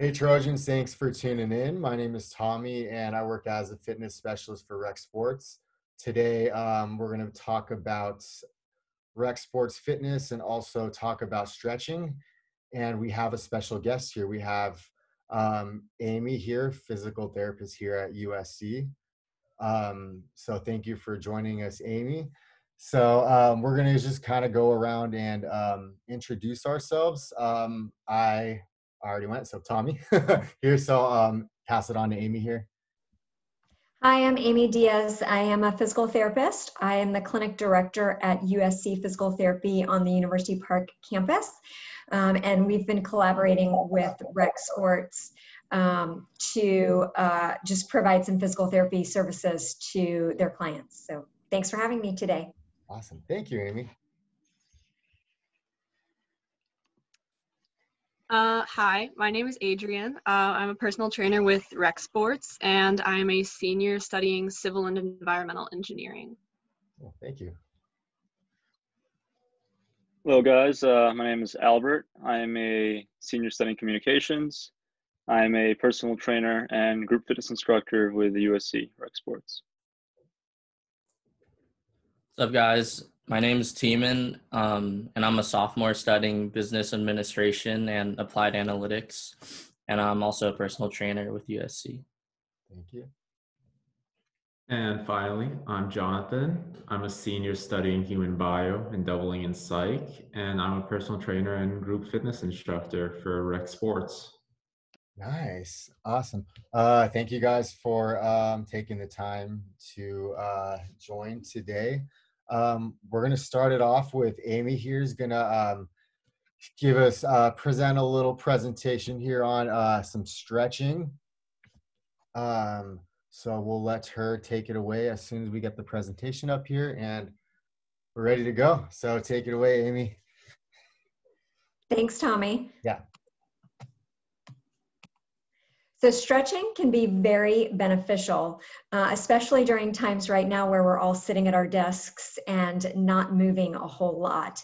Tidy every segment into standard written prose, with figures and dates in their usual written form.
Hey Trojans, thanks for tuning in. My name is Tommy and I work as a fitness specialist for Rec Sports. Today, we're going to talk about Rec Sports fitness and also talk about stretching. And we have a special guest here. We have Aimee here, physical therapist here at USC. So thank you for joining us, Aimee. So we're going to just kind of go around and introduce ourselves. I already went, so Tommy here. So pass it on to Aimee here. Hi, I'm Aimee Diaz. I am a physical therapist. I am the clinic director at USC Physical Therapy on the University Park campus. And we've been collaborating with Rec Sports to just provide some physical therapy services to their clients. So thanks for having me today. Awesome. Thank you, Aimee. Hi, my name is Adrienne. I'm a personal trainer with Rec Sports, and I'm a senior studying civil and environmental engineering. Oh, thank you. Hello, guys. My name is Albert. I am a senior studying communications. I'm a personal trainer and group fitness instructor with the USC Rec Sports. What's up, guys? My name is Teeman, and I'm a sophomore studying business administration and applied analytics, and I'm also a personal trainer with USC. Thank you. And finally, I'm Jonathan. I'm a senior studying human bio and doubling in psych, and I'm a personal trainer and group fitness instructor for Rec Sports. Nice. Awesome. Thank you guys for taking the time to join today. We're going to start it off with Aimee here is going to give us, present a little presentation here on some stretching. So we'll let her take it away as soon as we get the presentation up here and we're ready to go. So take it away, Aimee. Thanks, Tommy. Yeah. So stretching can be very beneficial, especially during times right now where we're all sitting at our desks and not moving a whole lot.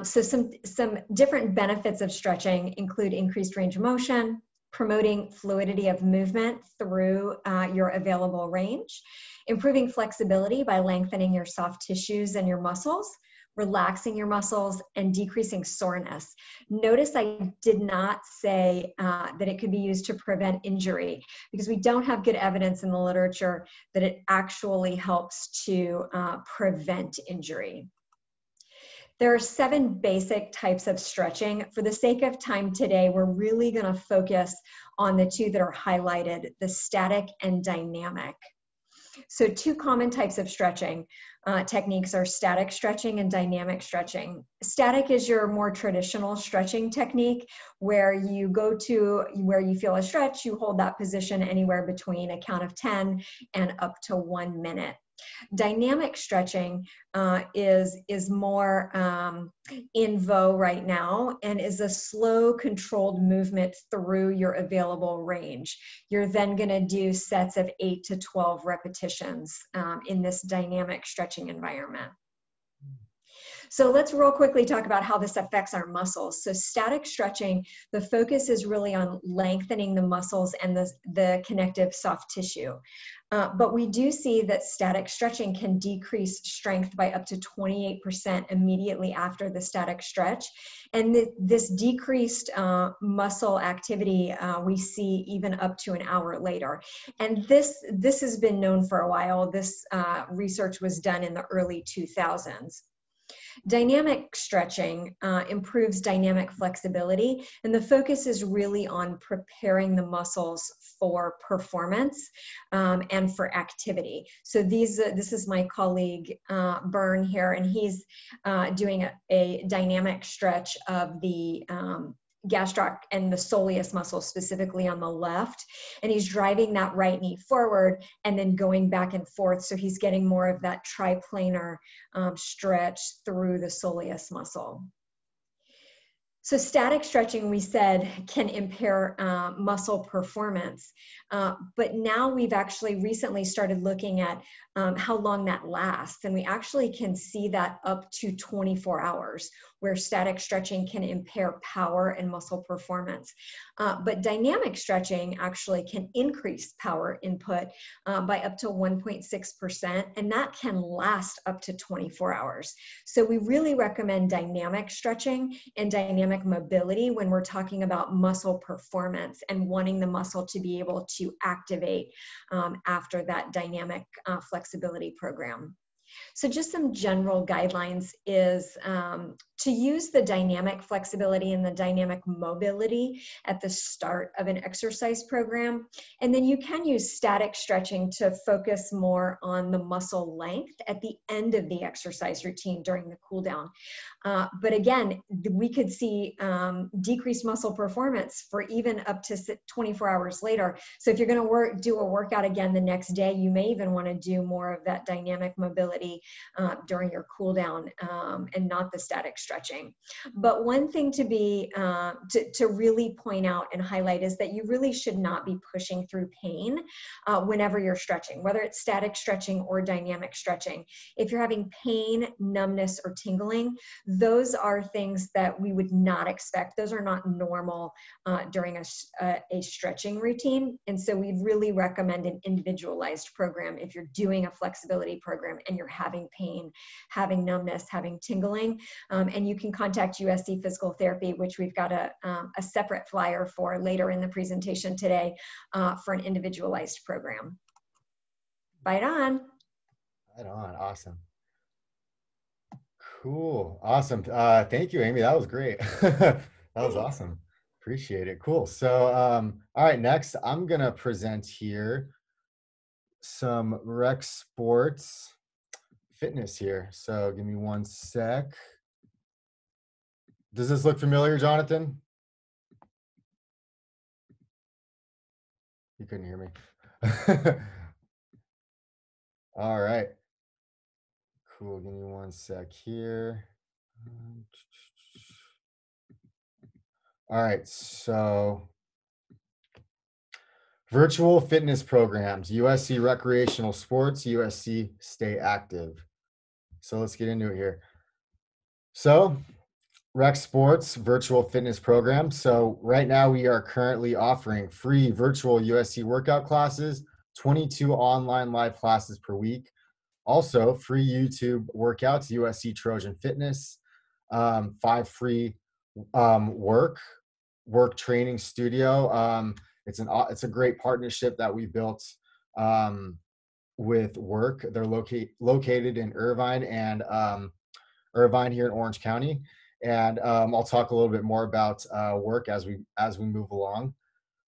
So some different benefits of stretching include increased range of motion, promoting fluidity of movement through your available range, improving flexibility by lengthening your soft tissues and your muscles, relaxing your muscles, and decreasing soreness. Notice I did not say that it could be used to prevent injury because we don't have good evidence in the literature that it actually helps to prevent injury. There are 7 basic types of stretching. For the sake of time today, we're really going to focus on the 2 that are highlighted, the static and dynamic. So 2 common types of stretching techniques are static stretching and dynamic stretching. Static is your more traditional stretching technique where you go to where you feel a stretch, you hold that position anywhere between a count of 10 and up to 1 minute. Dynamic stretching is more in vogue right now and is a slow, controlled movement through your available range. You're then going to do sets of 8 to 12 repetitions in this dynamic stretching environment. So let's real quickly talk about how this affects our muscles. So static stretching, the focus is really on lengthening the muscles and the connective soft tissue. But we do see that static stretching can decrease strength by up to 28% immediately after the static stretch. And this decreased muscle activity we see even up to an hour later. And this has been known for a while. This research was done in the early 2000s. Dynamic stretching improves dynamic flexibility, and the focus is really on preparing the muscles for performance and for activity. So this is my colleague Byrne here, and he's doing a dynamic stretch of the gastroc and the soleus muscle specifically on the left, and he's driving that right knee forward and then going back and forth, so he's getting more of that triplanar stretch through the soleus muscle. So static stretching, we said, can impair muscle performance, but now we've actually recently started looking at how long that lasts, and we actually can see that up to 24 hours. where static stretching can impair power and muscle performance. But dynamic stretching actually can increase power input by up to 1.6%, and that can last up to 24 hours. So we really recommend dynamic stretching and dynamic mobility when we're talking about muscle performance and wanting the muscle to be able to activate after that dynamic flexibility program. So just some general guidelines is to use the dynamic flexibility and the dynamic mobility at the start of an exercise program. And then you can use static stretching to focus more on the muscle length at the end of the exercise routine during the cool down. But again, we could see decreased muscle performance for even up to 24 hours later. So if you're going to do a workout again the next day, you may even want to do more of that dynamic mobility during your cool down and not the static stretching. But one thing to be to really point out and highlight is that you really should not be pushing through pain whenever you're stretching, whether it's static stretching or dynamic stretching. If you're having pain, numbness, or tingling, those are things that we would not expect. Those are not normal during a stretching routine. And so we really recommend an individualized program if you're doing a flexibility program and you're having pain, having numbness, having tingling. And you can contact USC Physical Therapy, which we've got a separate flyer for later in the presentation today for an individualized program. Right on. Right on. Awesome. Cool. Awesome. Thank you, Aimee. That was great. That was awesome. Appreciate it. Cool. So, all right, next I'm going to present here some rec sports fitness here. So give me one sec. Does this look familiar, Jonathan? You couldn't hear me. All right. Cool. Give me one sec here. All right. So virtual fitness programs, USC Recreational Sports, USC Stay Active. So let's get into it here. So Rec Sports virtual fitness program. So right now we are currently offering free virtual USC workout classes, 22 online live classes per week. Also free YouTube workouts, USC Trojan Fitness, 5 free work training studio. It's a great partnership that we built with Work. They're located in Irvine and Irvine here in Orange County. And I'll talk a little bit more about Work as we move along.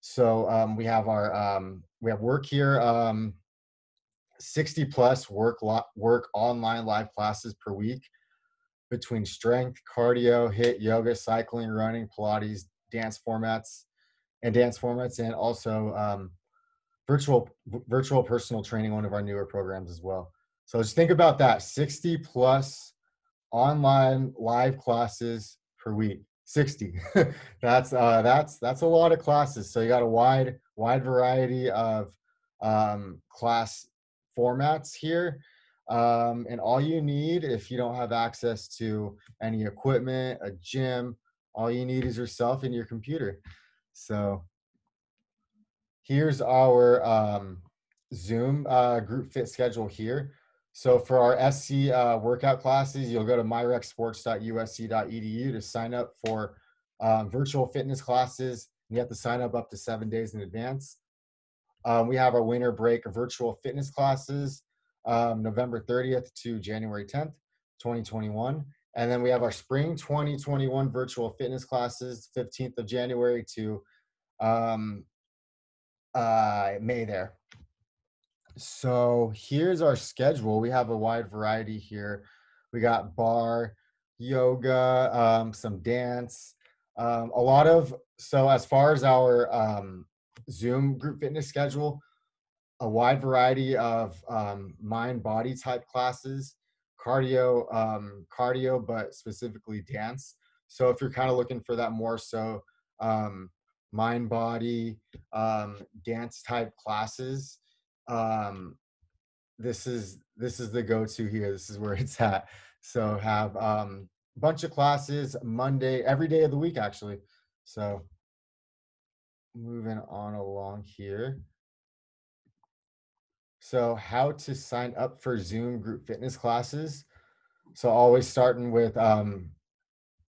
So we have Work here, 60 plus work online live classes per week between strength, cardio, HIIT, yoga, cycling, running, Pilates, dance formats, and also virtual personal training, one of our newer programs as well. So just think about that, 60 plus online live classes per week. 60. That's a lot of classes. So you got a wide variety of class formats here. And all you need, if you don't have access to any equipment, a gym, all you need is yourself and your computer. So here's our Zoom group fit schedule here. So for our SC workout classes, you'll go to myrecsports.usc.edu to sign up for virtual fitness classes. You have to sign up to 7 days in advance. We have our winter break virtual fitness classes, November 30th to January 10th, 2021. And then we have our spring 2021 virtual fitness classes, 15th of January to May there. So here's our schedule. We have a wide variety here. We got bar, yoga, some dance, so as far as our Zoom group fitness schedule, a wide variety of mind body type classes, cardio, but specifically dance. So if you're kind of looking for that more so mind body dance type classes, this is the go-to here. This is where it's at. So have bunch of classes Monday, every day of the week, actually. So moving on along here. So how to sign up for Zoom group fitness classes. So always starting with,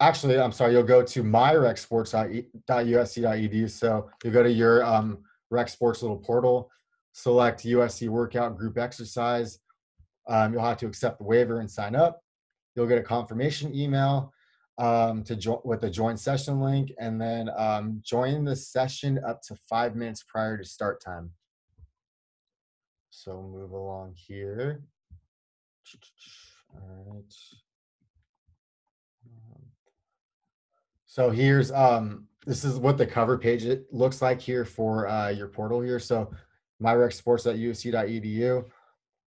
actually, I'm sorry, you'll go to myrecsports.usc.edu. So you go to your Rec Sports little portal, select USC workout group exercise. You'll have to accept the waiver and sign up. You'll get a confirmation email with a join session link, and then join the session up to 5 minutes prior to start time. So move along here. All right. So here's this is what the cover page it looks like here for your portal here. So myrecsports.usc.edu.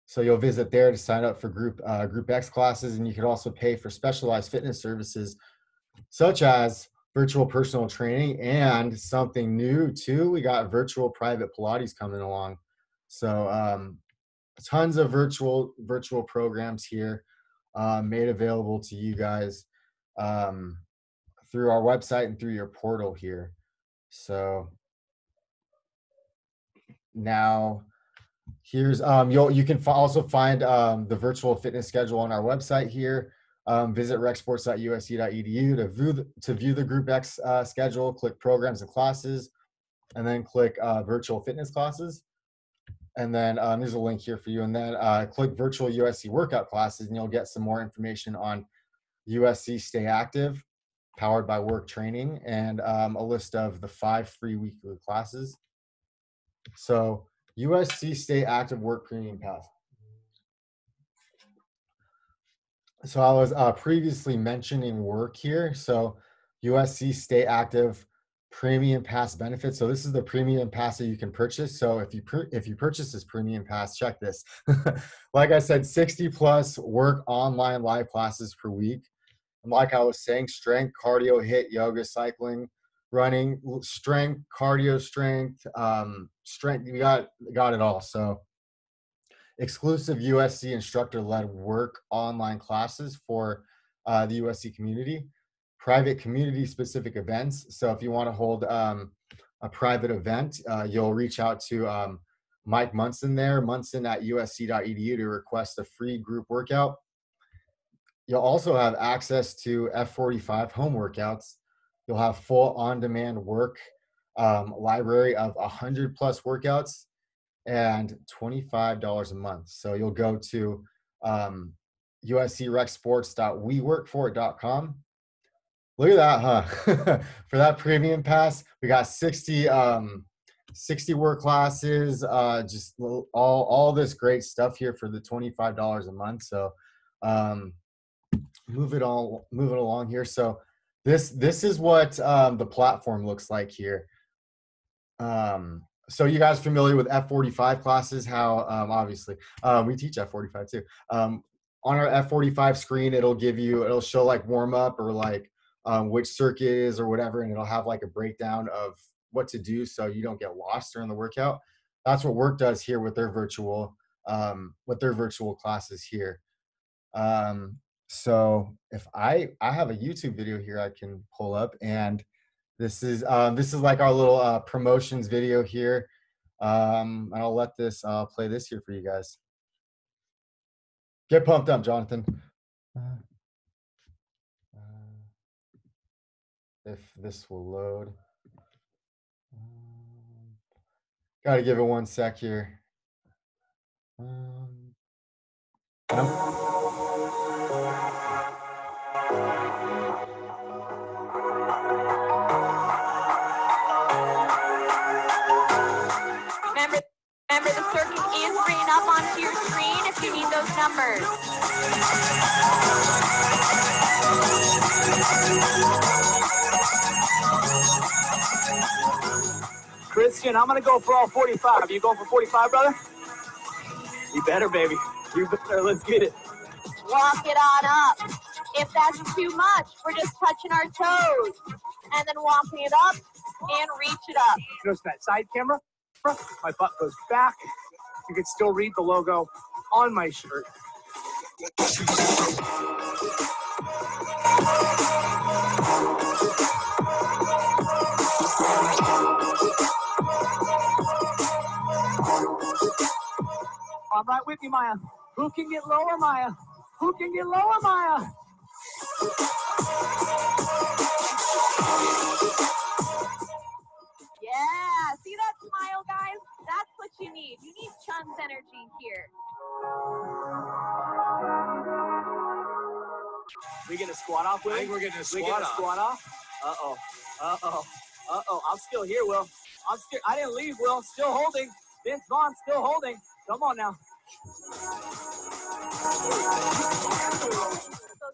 So you'll visit there to sign up for Group X classes, and you can also pay for specialized fitness services such as virtual personal training, and something new too, we got virtual private Pilates coming along. So tons of virtual programs here made available to you guys through our website and through your portal here. So now here's you can also find the virtual fitness schedule on our website here. Visit recsports.usc.edu to view the Group X schedule. Click programs and classes, and then click virtual fitness classes. And then there's a link here for you. And then click virtual USC workout classes, and you'll get some more information on USC Stay Active, powered by Work Training, and a list of the 5 free weekly classes. So USC Stay Active Work Premium Pass. So I was previously mentioning work here. So USC Stay Active Premium Pass benefits. So this is the premium pass that you can purchase. So if you purchase this premium pass, check this. Like I said, 60 plus work online live classes per week. And like I was saying, strength, cardio, HIIT, yoga, cycling, running, strength, cardio, strength, strength. You got it all. So exclusive USC instructor-led work online classes for the USC community, private community-specific events. So if you want to hold a private event, you'll reach out to Mike Munson there, munson@usc.edu, to request a free group workout. You'll also have access to F45 home workouts. You'll have full on-demand work library of 100 plus workouts and $25 a month. So you'll go to uscrecsports.weworkforit.com. Look at that, huh? For that premium pass, we got 60 work classes, just all this great stuff here for the $25 a month. So moving along here. So this is what the platform looks like here. So you guys familiar with F45 classes? How obviously we teach F45 too. On our F45 screen, it'll show like warm up or like which circuit is or whatever, and it'll have like a breakdown of what to do so you don't get lost during the workout. That's what Work does here with their virtual classes here. So if I have a YouTube video here I can pull up, and this is like our little promotions video here. And I'll let this play this here for you guys. Get pumped up, Jonathan. If this will load. Gotta give it 1 sec here. Remember, the circuit is bringing up onto your screen if you need those numbers. Christian, I'm going to go for all 45. You going for 45, brother? You better, baby. You better. Let's get it. Walk it on up. If that's too much, we're just touching our toes. And then walking it up and reach it up. Notice that side camera? My butt goes back. You can still read the logo on my shirt. I'm right with you, Maya. Who can get lower, Maya? Who can get lower, Maya? Yeah, see that smile, guys? That's what you need. You need Chun's energy here. We get a squat off, Will? I think we're getting a We squat get a off. squat off? Uh-oh. Uh-oh. Uh-oh. I'm still here, Will. I'm still. I didn't leave, Will. Still holding. Vince Vaughn still holding. Come on now. So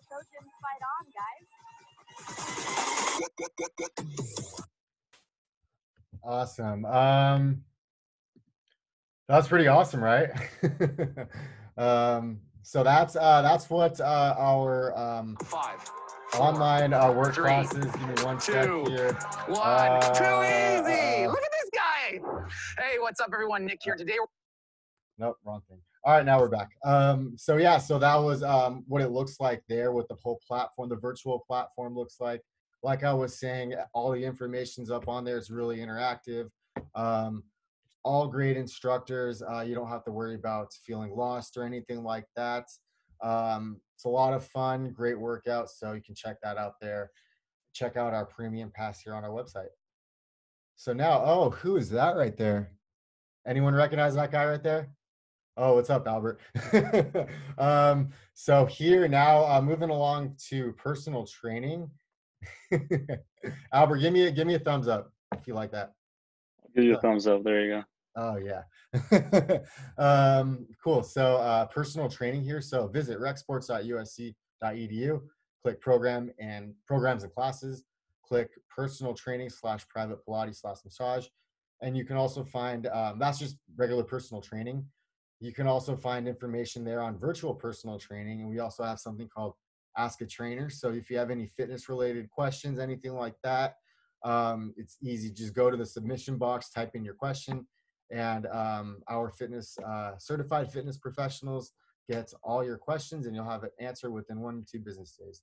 Trojans fight on, guys. Awesome. That's pretty awesome, right? So that's what our 5, online work 3, classes. Give me one sec 2, here. 1. Too easy. Look at this guy. Hey, what's up, everyone? Nick here today. Nope, wrong thing. All right, now we're back. So yeah, so that was what it looks like there, what the whole platform, the virtual platform looks like. Like I was saying, all the information's up on there. It's really interactive. All great instructors. You don't have to worry about feeling lost or anything like that. It's a lot of fun, great workouts. So you can check that out there. Check out our premium pass here on our website. So now, oh, who is that right there? Anyone recognize that guy right there? Oh, what's up, Albert? So here now, moving along to personal training. Albert, give me a thumbs up if you like that. I'll give you a thumbs up. There you go. Oh yeah. Cool. So personal training here. So visit recsports.usc.edu. Click programs and classes. Click personal training / private Pilates / massage. And you can also find, that's just regular personal training. You can also find information there on virtual personal training. And we also have something called Ask a Trainer. So if you have any fitness related questions, anything like that, it's easy. Just go to the submission box, type in your question, and our certified fitness professionals get all your questions, and you'll have an answer within 1 to 2 business days.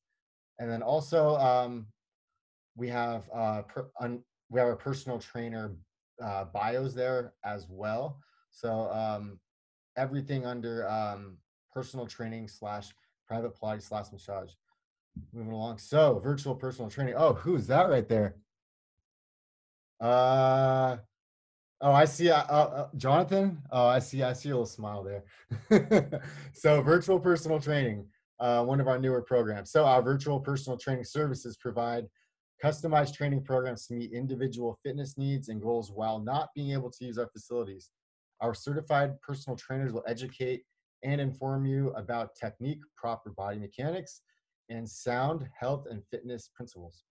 And then also we have our personal trainer bios there as well. So everything under personal training / private Pilates / massage. Moving along. So virtual personal training. Oh, who's that right there? Oh, I see. Jonathan. Oh, I see a little smile there. So virtual personal training, one of our newer programs. So our virtual personal training services provide customized training programs to meet individual fitness needs and goals while not being able to use our facilities. Our certified personal trainers will educate and inform you about technique, proper body mechanics, and sound health and fitness principles.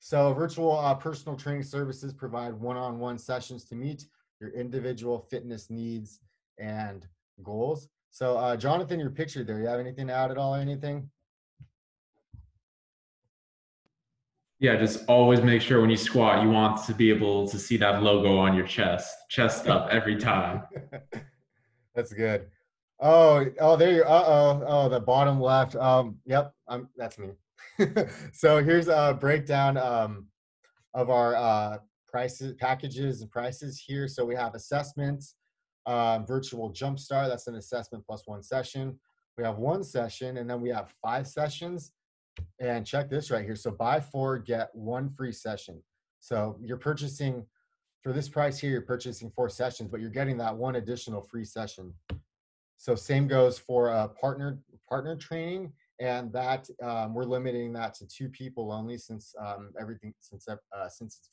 So virtual personal training services provide one-on-one sessions to meet your individual fitness needs and goals. So Jonathan, your picture there, you have anything to add at all or anything? Yeah, just always make sure when you squat, you want to be able to see that logo on your chest up every time. That's good. Oh, there you oh, the bottom left. Yep, that's me. So here's a breakdown of our packages and prices here. So we have assessments, virtual jumpstart, that's an assessment plus 1 session. We have 1 session, and then we have 5 sessions. And check this right here. So buy 4, get 1 free session. So you're purchasing, for this price here, you're purchasing 4 sessions, but you're getting that 1 additional free session. So same goes for partner training, and that we're limiting that to 2 people only, since it's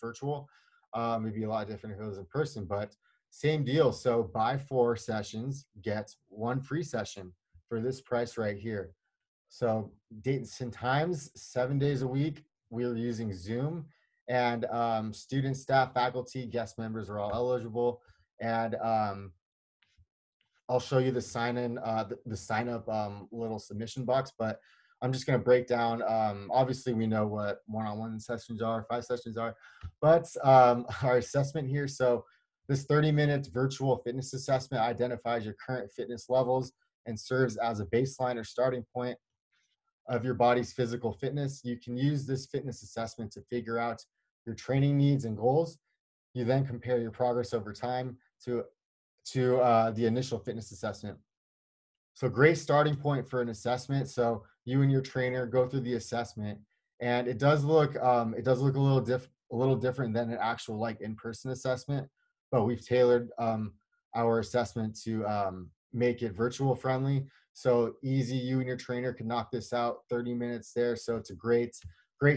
virtual. It'd be a lot different if it was in person, but same deal. So buy 4 sessions, get 1 free session for this price right here. So dates and times, 7 days a week. We're using Zoom, and students, staff, faculty, guest members are all eligible. And I'll show you the sign-in, the sign-up little submission box, but I'm just going to break down. Obviously, we know what one-on-one sessions are, 5 sessions are, but our assessment here. So this 30-minute virtual fitness assessment identifies your current fitness levels and serves as a baseline or starting point. of your body's physical fitness. You can use this fitness assessment to figure out your training needs and goals. You then compare your progress over time to the initial fitness assessment. So great starting point for an assessment. So you and your trainer go through the assessment, and it does look a little different than an actual like in-person assessment, but we've tailored our assessment to make it virtual friendly. So easy, you and your trainer can knock this out 30 minutes there. So it's a great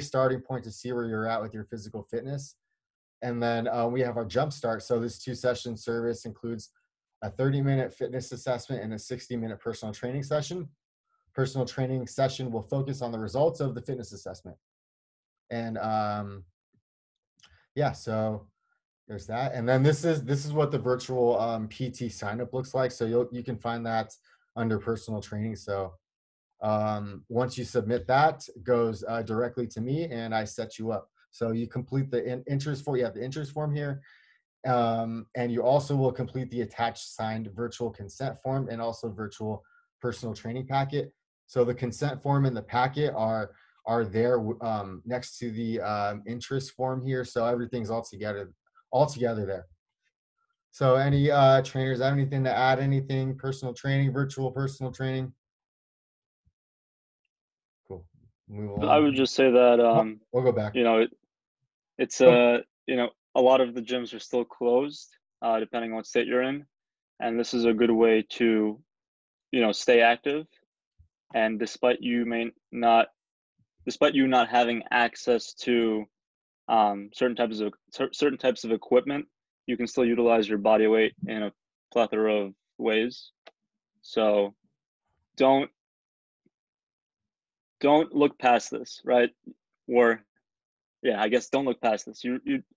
starting point to see where you're at with your physical fitness. And then we have our jump start. So this 2-session service includes a 30-minute fitness assessment and a 60-minute personal training session. Personal training session will focus on the results of the fitness assessment. And yeah, so there's that. And then this is what the virtual PT signup looks like. So you can find that under personal training. So once you submit that, it goes directly to me and I set you up. So you complete the interest form. You have the interest form here. And you also will complete the attached signed virtual consent form and also virtual personal training packet. So the consent form and the packet are there next to the interest form here. So everything's all together there. So any trainers have anything to add? Anything personal training, virtual personal training? Cool. Move along. I would just say that we'll go back. you know, it's you know, a lot of the gyms are still closed depending on what state you're in, and this is a good way to, you know, stay active. And despite you not having access to certain types of equipment, you can still utilize your body weight in a plethora of ways. So don't look past this, right? Or yeah, I guess don't look past this.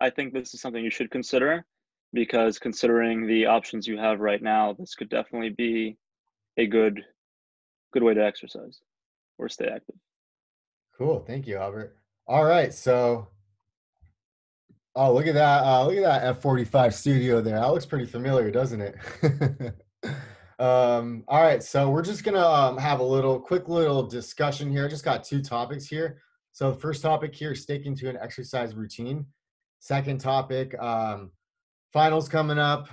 I think this is something you should consider, because considering the options you have right now, this could definitely be a good way to exercise or stay active. Cool. Thank you, Albert. All right. So, oh, look at that. Look at that F45 studio there. That looks pretty familiar, doesn't it? All right. So we're just going to have a quick little discussion here. I just got 2 topics here. So the first topic here, sticking to an exercise routine. Second topic, finals coming up,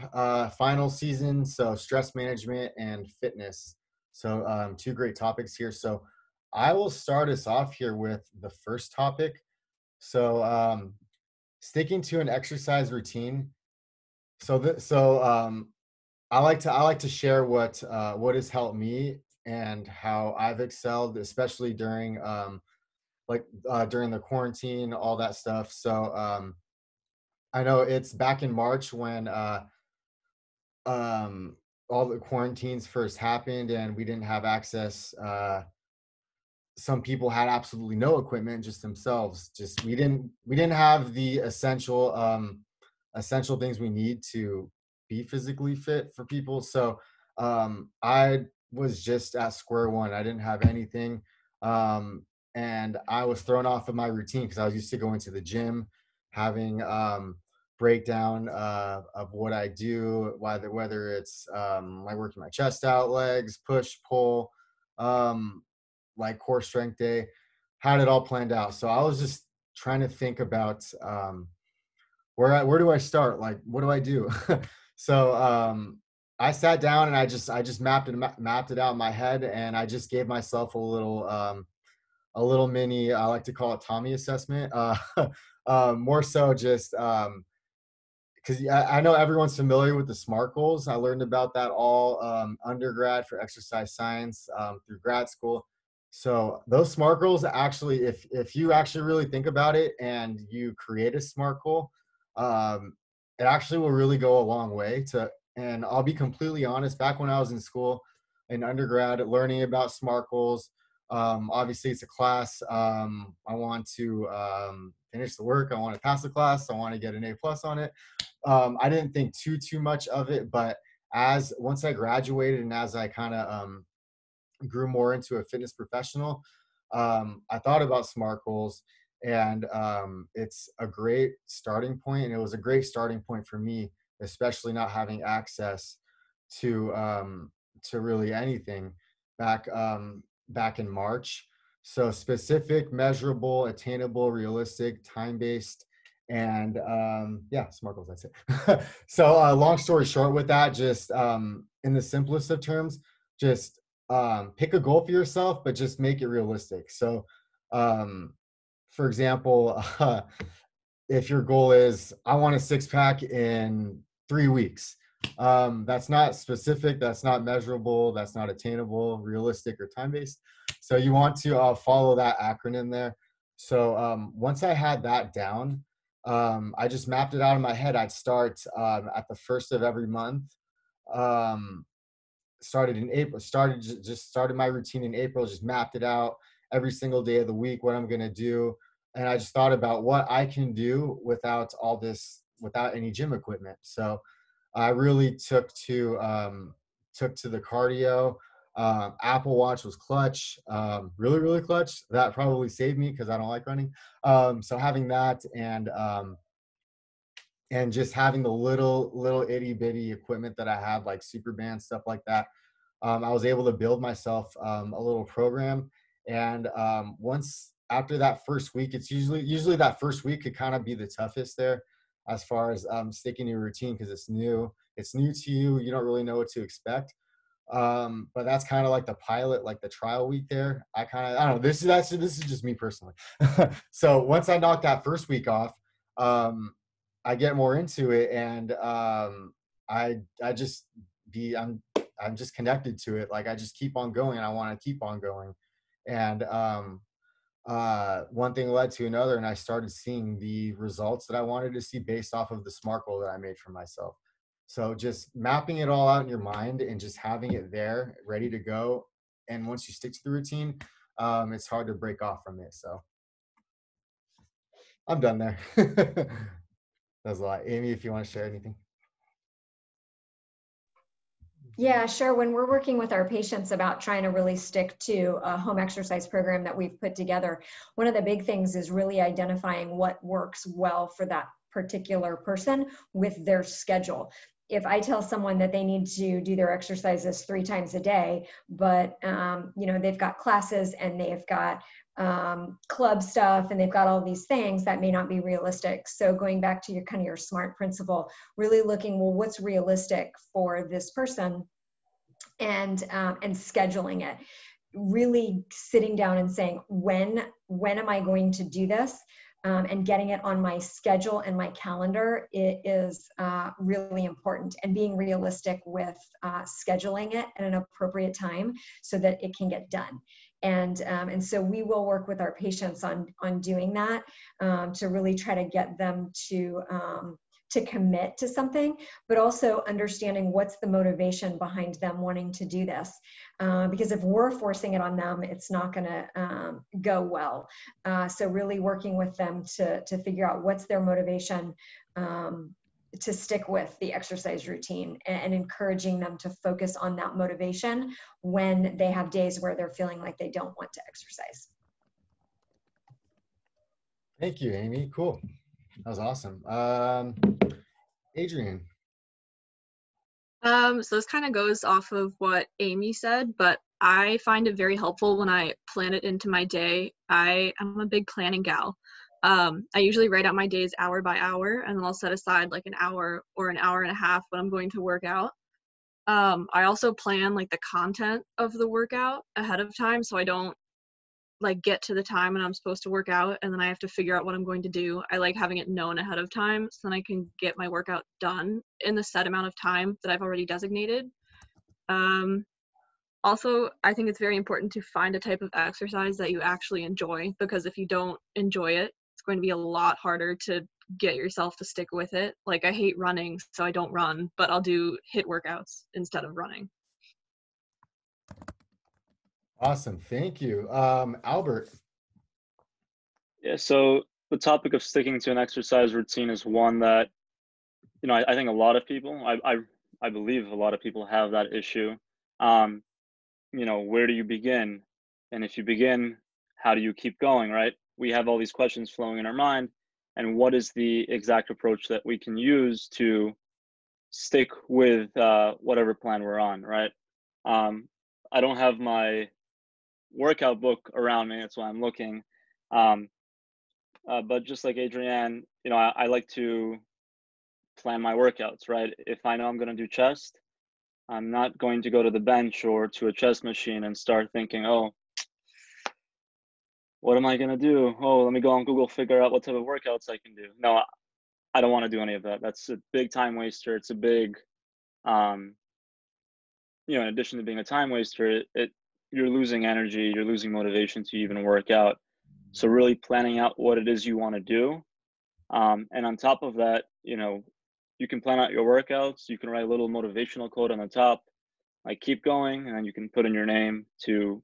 final season. So stress management and fitness. So 2 great topics here. So I will start us off here with the first topic. So sticking to an exercise routine. So I like to share what has helped me and how I've excelled, especially during during the quarantine, all that stuff. So I know it's back in March when all the quarantines first happened and we didn't have access. Some people had absolutely no equipment, just themselves. Just we didn't have the essential things we need to be physically fit for people. So I was just at square one. I didn't have anything, and I was thrown off of my routine because I was used to going to the gym, having breakdown of what I do, whether it's like working my chest out, legs, push, pull, like core strength day, had it all planned out. So I was just trying to think about where do I start? Like, what do I do? So I sat down and I just mapped it out in my head, and I just gave myself a little mini, I like to call it Tommy assessment. More so just because I know everyone's familiar with the SMART goals. I learned about that all undergrad for exercise science through grad school. So those SMART goals, actually, if you actually really think about it and you create a SMART goal, it actually will really go a long way to. And I'll be completely honest, back when I was in school, in undergrad, learning about SMART goals, obviously it's a class. I want to finish the work. I want to pass the class. I want to get an A+ on it. I didn't think too much of it, but once I graduated and as I kind of grew more into a fitness professional, I thought about SMART goals, and it's a great starting point. And it was a great starting point for me, especially not having access to really anything back in March. So specific, measurable, attainable, realistic, time-based, and yeah, SMART goals, that's it. So long story short with that, just in the simplest of terms, just pick a goal for yourself, but just make it realistic. So for example, if your goal is, I want a six pack in 3 weeks, that's not specific, that's not measurable, that's not attainable, realistic, or time-based. So you want to follow that acronym there. So once I had that down, I just mapped it out in my head. I'd start at the first of every month. Started in April, started my routine in April, just mapped it out every single day of the week, what I'm going to do. And I just thought about what I can do without all this, without any gym equipment. So I really took to the cardio. Apple Watch was clutch, really, really clutch. That probably saved me because I don't like running. So having that and just having the little itty bitty equipment that I had, like super bands, stuff like that, I was able to build myself a little program. And once after that first week, it's usually that first week could kind of be the toughest there, as far as sticking to your routine, because it's new to you. You don't really know what to expect. But that's kind of like the pilot, like the trial week there. I don't know. This is just me personally. So once I knocked that first week off, I get more into it, and I just I'm just connected to it. Like I just keep on going, and I want to keep on going. And one thing led to another, and I started seeing the results that I wanted to see based off of the SMART goal that I made for myself. So just mapping it all out in your mind and just having it there ready to go. And once you stick to the routine, it's hard to break off from it. So I'm done there. That's a lot. Aimee, if you want to share anything. Yeah, sure. When we're working with our patients about trying to really stick to a home exercise program that we've put together, one of the big things is really identifying what works well for that particular person with their schedule. If I tell someone that they need to do their exercises 3 times a day, but they've got classes and they've got club stuff and they've got all these things, that may not be realistic. So going back to your SMART principle, really looking, well, what's realistic for this person, and scheduling it, really sitting down and saying, when am I going to do this? And getting it on my schedule and my calendar, it is really important, and being realistic with scheduling it at an appropriate time so that it can get done. And so we will work with our patients on doing that, to really try to get them to commit to something, but also understanding what's the motivation behind them wanting to do this. Because if we're forcing it on them, it's not going to go well. So really working with them to figure out what's their motivation to stick with the exercise routine, and encouraging them to focus on that motivation when they have days where they're feeling like they don't want to exercise. Thank you, Aimee. Cool. That was awesome. Adrian. So this kind of goes off of what Aimee said, but I find it very helpful when I plan it into my day. I'm a big planning gal. I usually write out my days hour by hour, and then I'll set aside like an hour or an hour and a half when I'm going to work out. I also plan like the content of the workout ahead of time, so I don't like get to the time when I'm supposed to work out and then I have to figure out what I'm going to do. I like having it known ahead of time so then I can get my workout done in the set amount of time that I've already designated. Also, I think it's very important to find a type of exercise that you actually enjoy, because if you don't enjoy it, it's going to be a lot harder to get yourself to stick with it. Like I hate running, so I don't run, but I'll do HIIT workouts instead of running. Awesome. Thank you. Albert. Yeah, so the topic of sticking to an exercise routine is one that, I think a lot of people, I believe a lot of people have that issue. Where do you begin? And if you begin, how do you keep going, right? We have all these questions flowing in our mind, and what is the exact approach that we can use to stick with whatever plan we're on, right? I don't have my workout book around me. That's why I'm looking. But just like Adrienne, I like to plan my workouts, right? If I know I'm going to do chest, I'm not going to go to the bench or to a chest machine and start thinking, oh, what am I going to do? Oh, let me go on Google, figure out what type of workouts I can do. No, I don't want to do any of that. That's a big time waster. It's a big, in addition to being a time waster, you're losing energy, you're losing motivation to even work out. So really planning out what it is you want to do. And on top of that, you can plan out your workouts. You can write a little motivational quote on the top, like keep going, and then you can put in your name to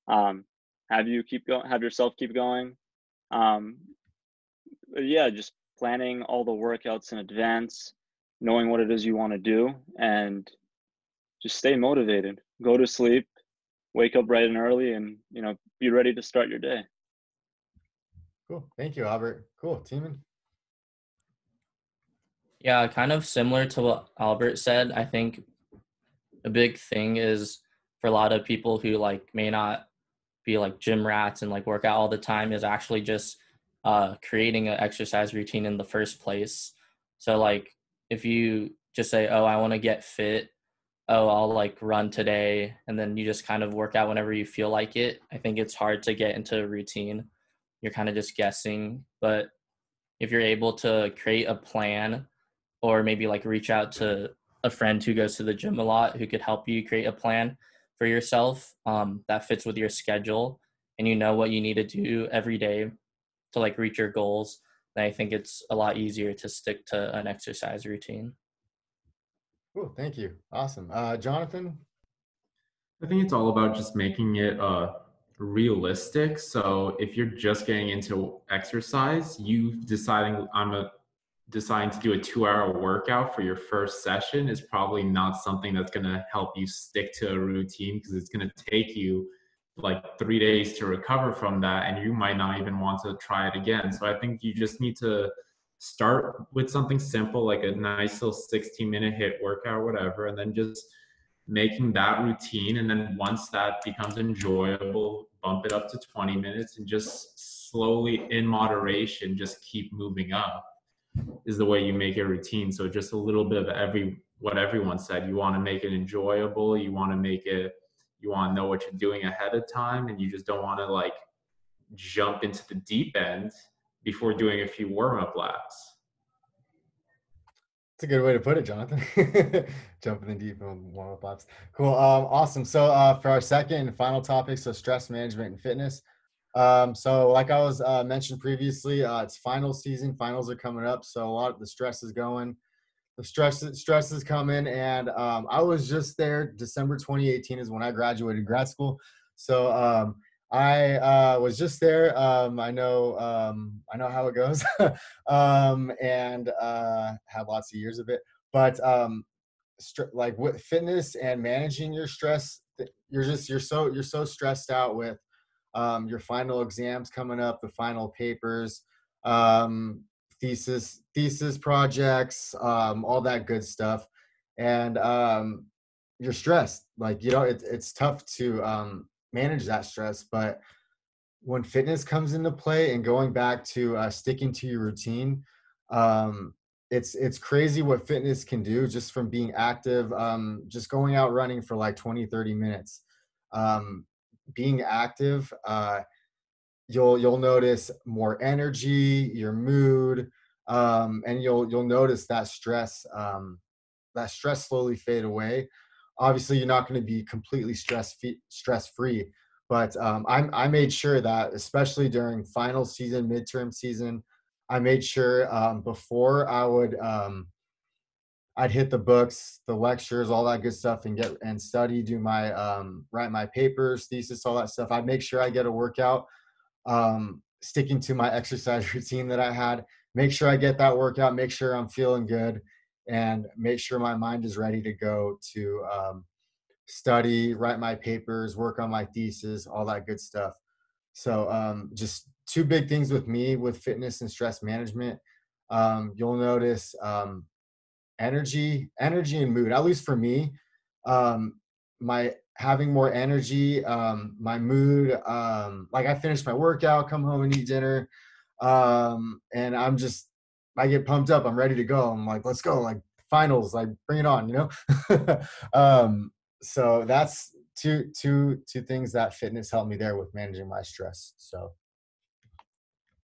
have yourself keep going. Yeah, just planning all the workouts in advance, knowing what it is you want to do, and just stay motivated. Go to sleep, wake up bright and early, and be ready to start your day. Cool. Thank you, Albert. Cool. Tiemann? Yeah, kind of similar to what Albert said. I think a big thing is for a lot of people who may not be gym rats and work out all the time is actually just creating an exercise routine in the first place. So if you just say, oh, I want to get fit, oh, I'll run today, and then you just kind of work out whenever you feel like it. I think it's hard to get into a routine. You're kind of just guessing. But if you're able to create a plan, or maybe reach out to a friend who goes to the gym a lot who could help you create a plan for yourself that fits with your schedule, and you know what you need to do every day to reach your goals, then I think it's a lot easier to stick to an exercise routine. Cool. Thank you. Awesome. Jonathan? I think it's all about just making it realistic. So if you're just getting into exercise, deciding to do a 2-hour workout for your first session is probably not something that's going to help you stick to a routine, because it's going to take you 3 days to recover from that, and you might not even want to try it again. So I think you just need to start with something simple, like a nice little 16-minute HIIT workout or whatever, and then just making that routine. And then once that becomes enjoyable, bump it up to 20 minutes and just slowly, in moderation, just keep moving up is the way you make a routine. So just a little bit of what everyone said. You want to make it enjoyable. You want to know what you're doing ahead of time, and you just don't want to jump into the deep end before doing a few warm-up laps. That's a good way to put it, Jonathan. Jumping in deep on warm-up laps. Cool. Awesome. So for our second and final topic, so stress management and fitness. So like I was mentioned previously, it's final season. Finals are coming up, so a lot of the stress is going. The stress is coming, and I was just there. December 2018 is when I graduated grad school. So I was just there. I know how it goes, and had lots of years of it. But with fitness and managing your stress, you're so stressed out with your final exams coming up, the final papers, thesis projects, all that good stuff, and you're stressed. It's tough to manage that stress. But when fitness comes into play and going back to sticking to your routine, it's crazy what fitness can do just from being active, just going out running for 20-30 minutes, being active. You'll notice more energy, your mood, and you'll notice that stress slowly fade away. Obviously, you're not going to be completely stress free, but I made sure that, especially during final season, midterm season, I made sure before I would I'd hit the books, the lectures, all that good stuff, and study, do my write my papers, thesis, all that stuff. I'd make sure I get a workout, sticking to my exercise routine that I had. Make sure I get that workout, make sure I'm feeling good, and make sure my mind is ready to go to study, write my papers, work on my thesis, all that good stuff. So just two big things with me with fitness and stress management. You'll notice energy and mood, at least for me. My having more energy, my mood, like I finish my workout, come home and eat dinner, and I get pumped up. I'm ready to go. I'm like, let's go, like finals, like bring it on, you know? So that's two things that fitness helped me there with managing my stress. So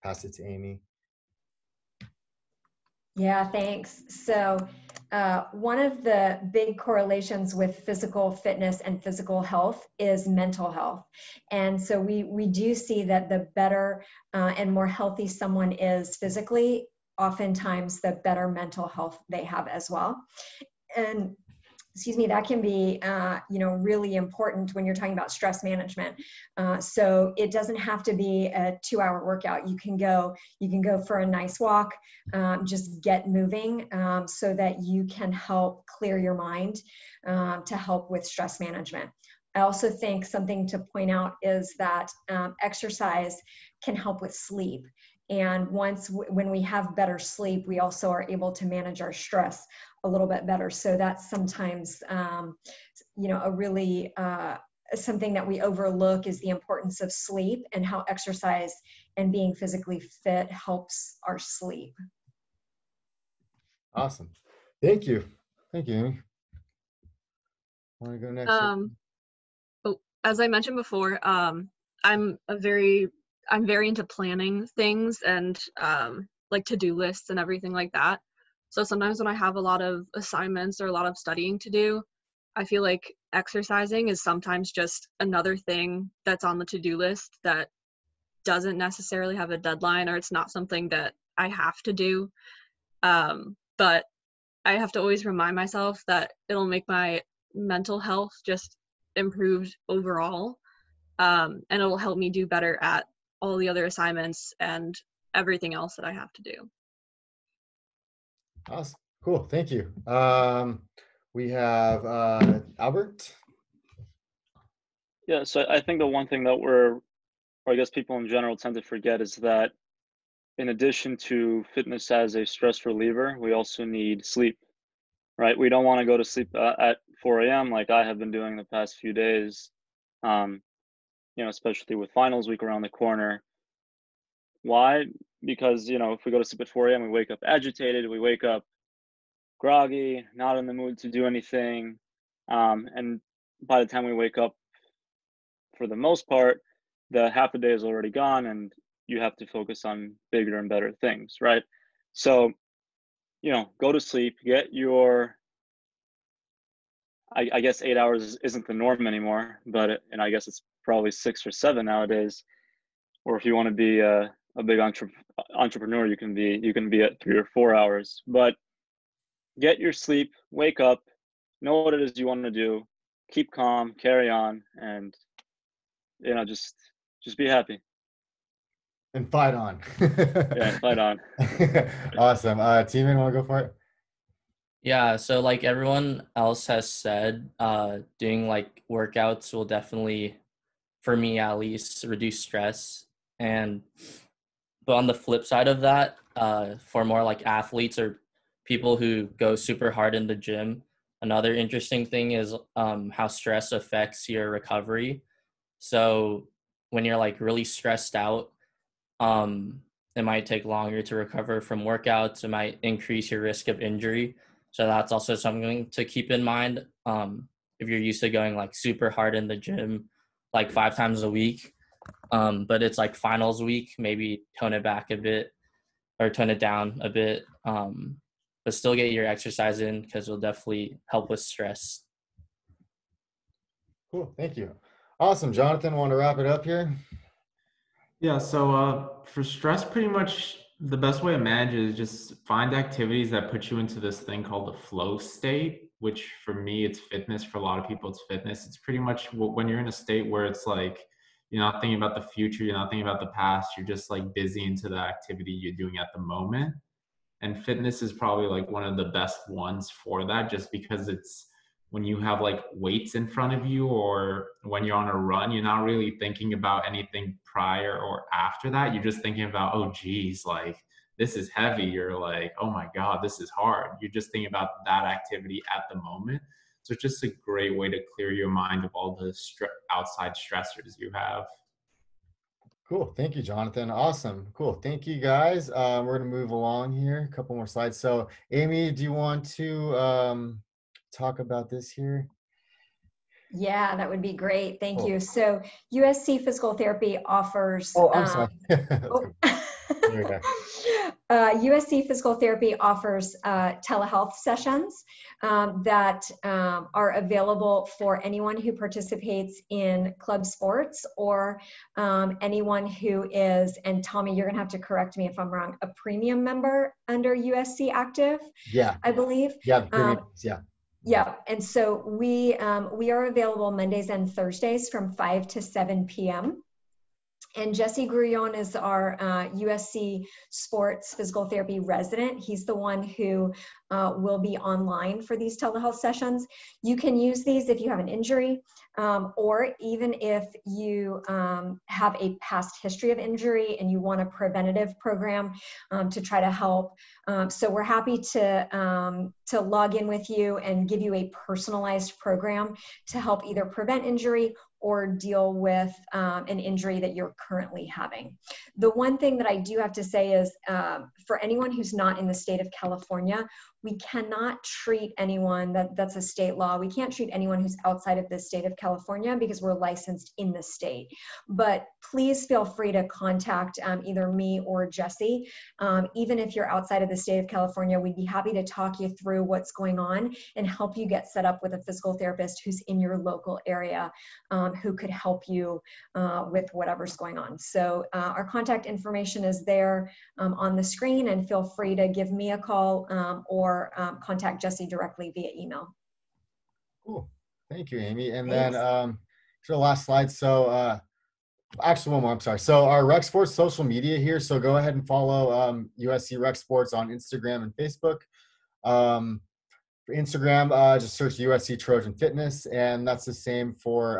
pass it to Aimee. Yeah, thanks. So, one of the big correlations with physical fitness and physical health is mental health. And so we do see that the better and more healthy someone is physically, oftentimes the better mental health they have as well. And excuse me, that can be, really important when you're talking about stress management. So it doesn't have to be a 2-hour workout. You can go for a nice walk, just get moving, so that you can help clear your mind, to help with stress management. I also think something to point out is that exercise can help with sleep. And when we have better sleep, we also are able to manage our stress a little bit better. So that's sometimes, a really something that we overlook is the importance of sleep and how exercise and being physically fit helps our sleep. Awesome. Thank you, Aimee. Want to go next? As I mentioned before, I'm very into planning things and like to-do lists and everything like that. So sometimes when I have a lot of assignments or a lot of studying to do, I feel like exercising is sometimes just another thing that's on the to-do list that doesn't necessarily have a deadline, or it's not something that I have to do. But I have to always remind myself that it'll make my mental health just improved overall. And it'll help me do better at all the other assignments and everything else that I have to do. Awesome. Cool. Thank you. We have Albert. Yeah, so I think the one thing that or I guess people in general tend to forget is that in addition to fitness as a stress reliever, we also need sleep, right? We don't want to go to sleep at 4 a.m. like I have been doing the past few days, especially with finals week around the corner. Why? Because, if we go to sleep at 4 a.m., we wake up agitated, we wake up groggy, not in the mood to do anything. And by the time we wake up, for the most part, the half a day is already gone and you have to focus on bigger and better things, right? So, go to sleep, get your, I guess 8 hours isn't the norm anymore, but I guess it's probably 6 or 7 nowadays. Or if you want to be a big entrepreneur, you can be at 3 or 4 hours. But get your sleep, wake up, know what it is you want to do, keep calm, carry on, and just be happy. And fight on. Yeah, fight on. Awesome. T-Man, want to go for it? Yeah, so like everyone else has said, doing like workouts will definitely, for me at least, reduce stress. But on the flip side of that, for more like athletes or people who go super hard in the gym, another interesting thing is how stress affects your recovery. So when you're like really stressed out, it might take longer to recover from workouts. It might increase your risk of injury. So that's also something to keep in mind. If you're used to going like super hard in the gym, like 5 times a week, but it's like finals week, maybe tone it back a bit or tone it down a bit, but still get your exercise in because it'll definitely help with stress. Cool. Thank you. Awesome. Jonathan, want to wrap it up here? Yeah, so for stress, pretty much the best way to manage it is just find activities that put you into this thing called the flow state, which for me, it's fitness. For a lot of people, it's fitness. It's pretty much when you're in a state where it's like, you're not thinking about the future, you're not thinking about the past, you're just like busy into the activity you're doing at the moment. And fitness is probably like one of the best ones for that, just because it's when you have like weights in front of you or when you're on a run, you're not really thinking about anything prior or after that. You're just thinking about, oh geez, like this is heavy. You're like, oh my God, this is hard. You're just thinking about that activity at the moment. So it's just a great way to clear your mind of all the outside stressors you have. Cool. Thank you, Jonathan. Awesome. Cool. Thank you, guys. We're going to move along here. A couple more slides. So, Aimee, do you want to talk about this here? Yeah, that would be great. Thank Cool. you. So USC Physical Therapy offers. Oh, I'm sorry. There we go. USC Physical Therapy offers telehealth sessions that are available for anyone who participates in club sports or anyone who is, and Tommy, you're going to have to correct me if I'm wrong, a premium member under USC Active, Yeah. I believe. Yeah, premium, yeah. Yeah, and so we are available Mondays and Thursdays from 5 to 7 p.m. And Jesse Grullon is our USC Sports Physical Therapy resident. He's the one who will be online for these telehealth sessions. You can use these if you have an injury or even if you have a past history of injury and you want a preventative program to try to help. So we're happy to log in with you and give you a personalized program to help either prevent injury or deal with an injury that you're currently having. The one thing that I do have to say is for anyone who's not in the state of California, we cannot treat anyone, that's a state law, we can't treat anyone who's outside of the state of California because we're licensed in the state. But please feel free to contact either me or Jesse. Even if you're outside of the state of California, we'd be happy to talk you through what's going on and help you get set up with a physical therapist who's in your local area who could help you with whatever's going on. So our contact information is there on the screen, and feel free to give me a call or contact Jesse directly via email. Cool. Thank you, Aimee. And Thanks. then to the last slide. So actually one more, I'm sorry. So our Rec Sports social media here. So go ahead and follow USC Rec Sports on Instagram and Facebook. For Instagram, just search USC Trojan Fitness, and that's the same for,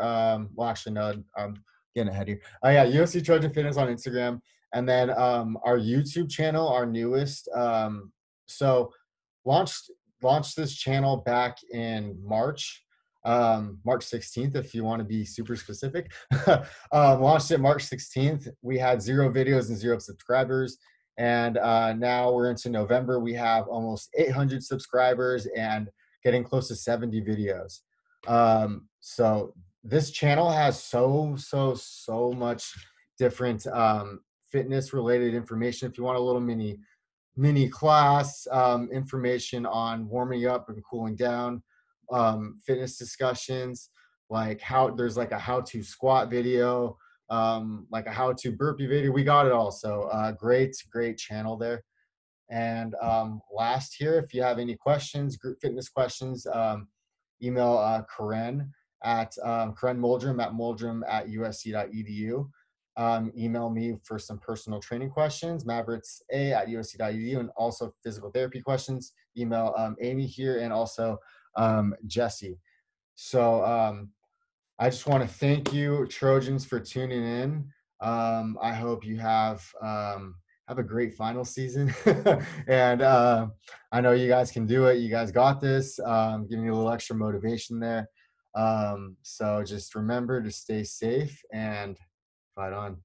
well, actually, no, I'm getting ahead here. Yeah, USC Trojan Fitness on Instagram, and then our YouTube channel, our newest. So launched this channel back in March 16th, if you want to be super specific. Launched it March 16th. We had 0 videos and 0 subscribers. And now we're into November. We have almost 800 subscribers and getting close to 70 videos. So this channel has so much different fitness related information. If you want a little mini class, information on warming up and cooling down, fitness discussions, like there's like a how-to squat video, like a how-to burpee video. We got it all. So great channel there. And last here, if you have any questions, group fitness questions, email Karen at Karen Muldrum at muldrum@usc.edu. Email me for some personal training questions, mavericks@usc.edu, and also physical therapy questions. Email Aimee here and also Jesse. So I just want to thank you, Trojans, for tuning in. I hope you have a great final season. And I know you guys can do it. You guys got this. Giving you a little extra motivation there. So just remember to stay safe and fight on.